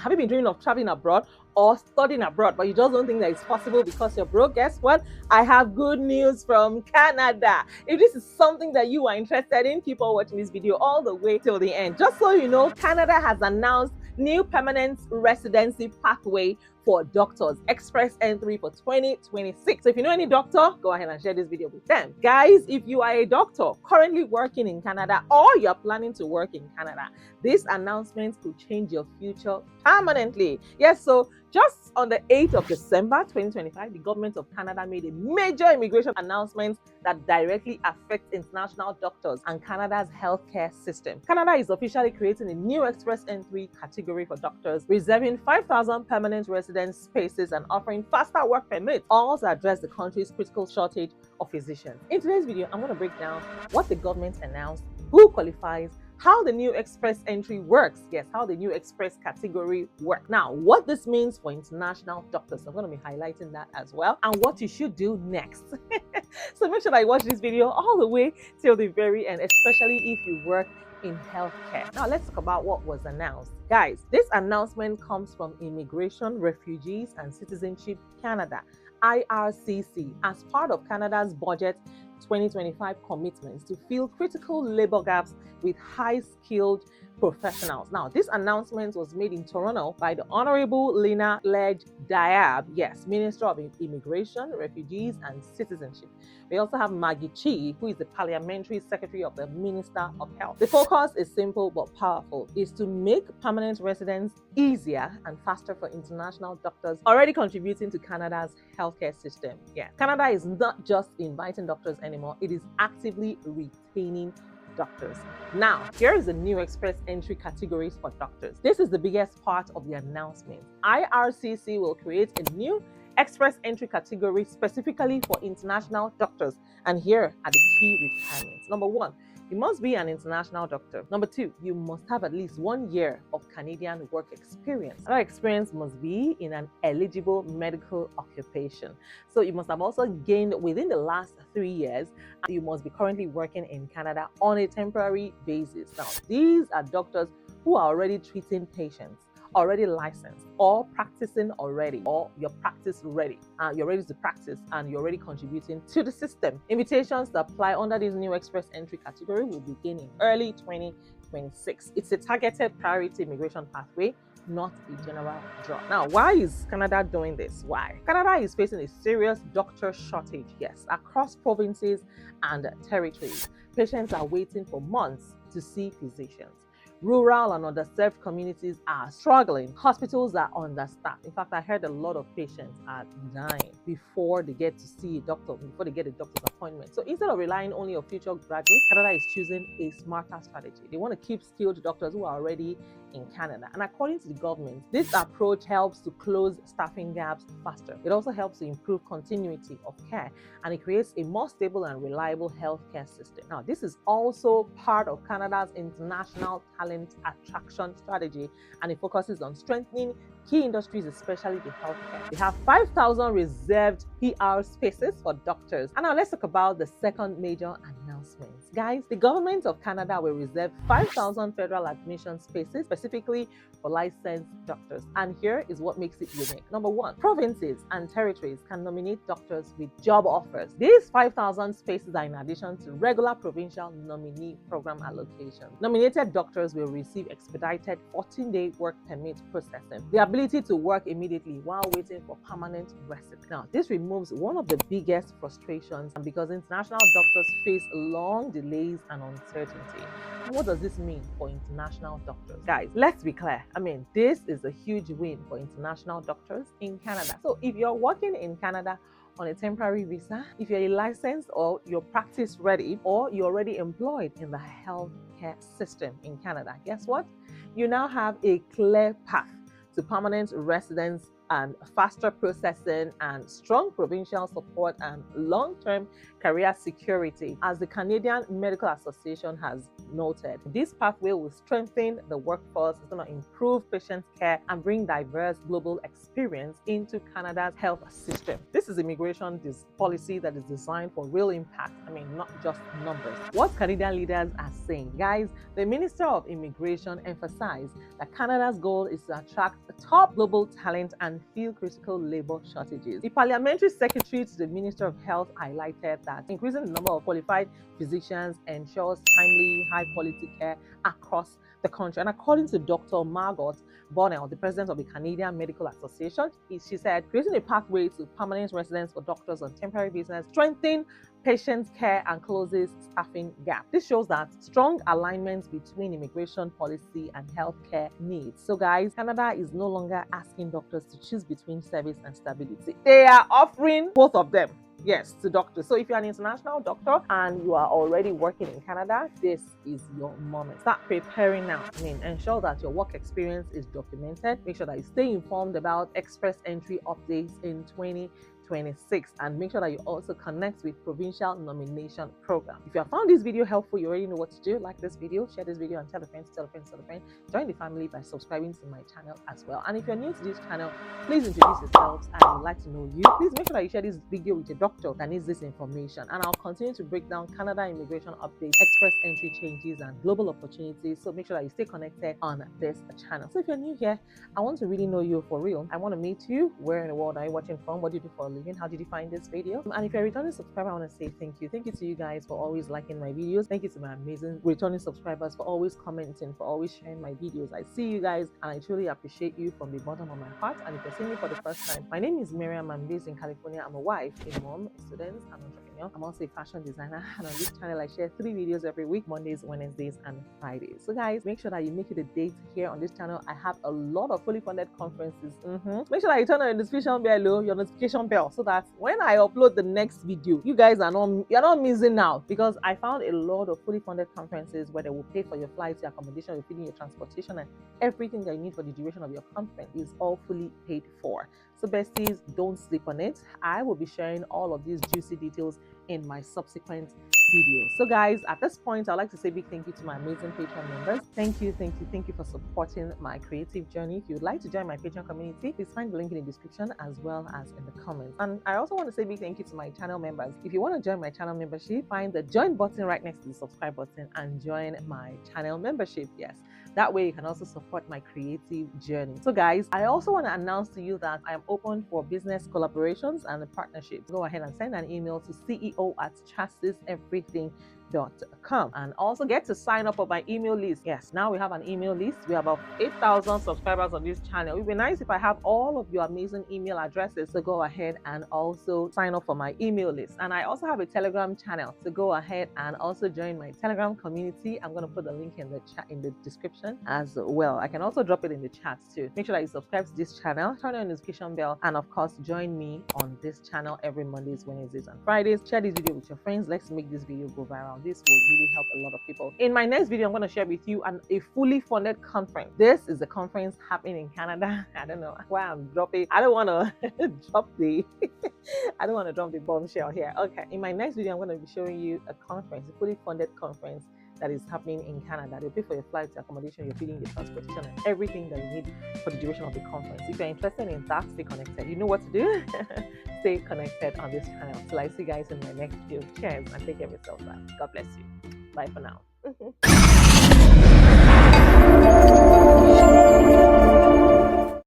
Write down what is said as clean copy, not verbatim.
Have you been dreaming of traveling abroad or studying abroad, but you just don't think that it's possible because you're broke? Guess what? I have good news from Canada. If this is something that you are interested in, keep on watching this video all the way till the end. Just so you know, Canada has announced new permanent residency pathway for doctors, express entry for 2026. So if you know any doctor, go ahead and share this video with them. Guys, if you are a doctor currently working in Canada or you're planning to work in Canada, this announcement could change your future permanently. Yes, so just on the 8th of December 2025, the government of Canada made a major immigration announcement that directly affects international doctors and Canada's healthcare system. Canada is officially creating a new express entry category for doctors, reserving 5,000 permanent residence spaces and offering faster work permits, all to address the country's critical shortage of physicians. In today's video, I'm going to break down what the government announced, who qualifies, how the new express entry works. Yes, how the new express category works. Now, what this means for international doctors. I'm going to be highlighting that as well, and what you should do next. So make sure that you watch this video all the way till the very end, especially if you work in healthcare. Now, let's talk about what was announced. Guys, this announcement comes from Immigration, Refugees and Citizenship Canada, IRCC, as part of Canada's budget 2025 commitments to fill critical labor gaps with high-skilled professionals. Now, this announcement was made in Toronto by the Honorable Lena Ledge DAAD, yes, Minister of Immigration, Refugees and Citizenship. We also have Maggie Chi, who is the Parliamentary Secretary of the Minister of Health. The focus is simple but powerful, is to make permanent residence easier and faster for international doctors already contributing to Canada's healthcare system. Yeah, Canada is not just inviting doctors anymore, it is actively retaining doctors. Now, here is the new express entry categories for doctors. This is the biggest part of the announcement. IRCC will create a new express entry category specifically for international doctors. And here are the key requirements. Number one, you must be an international doctor. Number two, you must have at least 1 year of Canadian work experience. That experience must be in an eligible medical occupation. So you must have also gained within the last 3 years, and you must be currently working in Canada on a temporary basis. Now, these are doctors who are already treating patients, already licensed or practicing already, or your practice ready, you're ready to practice and you're already contributing to the system. Invitations to apply under this new express entry category will begin in early 2026. It's a targeted priority immigration pathway, not a general draw. Now, why is Canada doing this? Why? Canada is facing a serious doctor shortage, yes, across provinces and territories. Patients are waiting for months to see physicians. Rural and underserved communities are struggling. Hospitals are understaffed. In fact, I heard a lot of patients are dying before they get to see a doctor, before they get a doctor's appointment. So instead of relying only on future graduates, Canada is choosing a smarter strategy. They want to keep skilled doctors who are already in Canada. And according to the government, this approach helps to close staffing gaps faster. It also helps to improve continuity of care, and it creates a more stable and reliable healthcare system. Now, this is also part of Canada's international talent attraction strategy, and it focuses on strengthening key industries, especially the healthcare. They have 5,000 reserved PR spaces for doctors. And now let's talk about the second major announcement. Guys, the government of Canada will reserve 5,000 federal admission spaces specifically for licensed doctors. And here is what makes it unique. Number one, provinces and territories can nominate doctors with job offers. These 5,000 spaces are in addition to regular provincial nominee program allocation. Nominated doctors will receive expedited 14-day work permit processing, the ability to work immediately while waiting for permanent residence. Now, this removes one of the biggest frustrations because international doctors face long delays and uncertainty. And what does this mean for international doctors? Guys, let's be clear. This is a huge win for international doctors in Canada. So if you're working in Canada on a temporary visa, if you're a licensed or you're practice ready, or you're already employed in the healthcare system in Canada, guess what? You now have a clear path to permanent residence and faster processing and strong provincial support and long-term career security. As the Canadian Medical Association has noted, this pathway will strengthen the workforce, it's going to improve patient care, and bring diverse global experience into Canada's health system. This is immigration policy that is designed for real impact. I mean, not just numbers. What Canadian leaders are saying, guys, the Minister of Immigration emphasized that Canada's goal is to attract top global talent and fill critical labor shortages. The Parliamentary Secretary to the Minister of Health highlighted that increasing the number of qualified physicians ensures timely, high-quality care across the country. And according to Dr. Margot Bonnell, the president of the Canadian Medical Association, she said, creating a pathway to permanent residence for doctors on temporary visas strengthen patient care and closes staffing gap. This shows that strong alignment between immigration policy and healthcare needs. So guys, Canada is no longer asking doctors to choose between service and stability. They are offering both of them. Yes, to doctors. So if you're an international doctor and you are already working in Canada, this is your moment. Start preparing now. I mean, ensure that your work experience is documented. Make sure that you stay informed about express entry updates in 2026, and make sure that you also connect with provincial nomination program. If you have found this video helpful, you already know what to do. Like this video, share this video, and tell a friend, tell a friend, tell a friend. Join the family by subscribing to my channel as well. And if you're new to this channel, please introduce yourselves. I would like to know you. Please make sure that you share this video with a doctor that needs this information, and I'll continue to break down Canada immigration updates, express entry changes, and global opportunities. So make sure that you stay connected on this channel. So if you're new here, I want to really know you for real. I want to meet you. Where in the world are you watching from? What do you do for a living? How did you find this video? And if you're a returning subscriber, I want to say thank you. Thank you to you guys for always liking my videos. Thank you to my amazing returning subscribers for always commenting, for always sharing my videos. I see you guys and I truly appreciate you from the bottom of my heart. And if you're seeing me for the first time, my name is Miriam. I'm based in California. I'm a wife, a mom, a student, an entrepreneur. I'm also a fashion designer. And on this channel, I share 3 videos every week, Mondays, Wednesdays, and Fridays. So guys, make sure that you make it a date here on this channel. I have a lot of fully funded conferences. Make sure that you turn on your notification bell, so that when I upload the next video, you guys you're not missing out, because I found a lot of fully funded conferences where they will pay for your flights, your accommodation, your feeding, your transportation, and everything that you need for the duration of your conference is all fully paid for. So besties, don't sleep on it. I will be sharing all of these juicy details in my subsequent videos. So guys, at this point, I'd like to say a big thank you to my amazing Patreon members. Thank you for supporting my creative journey. If you'd like to join my Patreon community, please find the link in the description as well as in the comments. And I also want to say a big thank you to my channel members. If you want to join my channel membership, find the join button right next to the subscribe button and join my channel membership. Yes, that way you can also support my creative journey. So guys, I also want to announce to you that I am open for business collaborations and partnerships. Go ahead and send an email to ceo@chassiseverything.com and also get to sign up for my email list. Yes, now we have an email list. We have about 8,000 subscribers on this channel. It would be nice if I have all of your amazing email addresses, so go ahead and also sign up for my email list. And I also have a Telegram channel, so go ahead and also join my Telegram community. I'm going to put the link in the chat in the description as well. I can also drop it in the chat too. Make sure that you subscribe to this channel, turn on the notification bell, and of course join me on this channel every Mondays, Wednesdays, and Fridays. Share this video with your friends. Let's make this video go viral. This will really help a lot of people. In my next video, I'm going to share with you a fully funded conference. This is a conference happening in Canada. I don't know why I'm dropping. I don't want to drop the bombshell here. Okay, in my next video, I'm going to be showing you a conference, a fully funded conference that is happening in Canada. They'll pay for your flights, your accommodation, your feeding, your transportation, and everything that you need for the duration of the conference. If you're interested in that, stay connected. You know what to do. Stay connected on this channel. Till I see you guys in my next video. Cheers and take care of yourself. God bless you. Bye for now.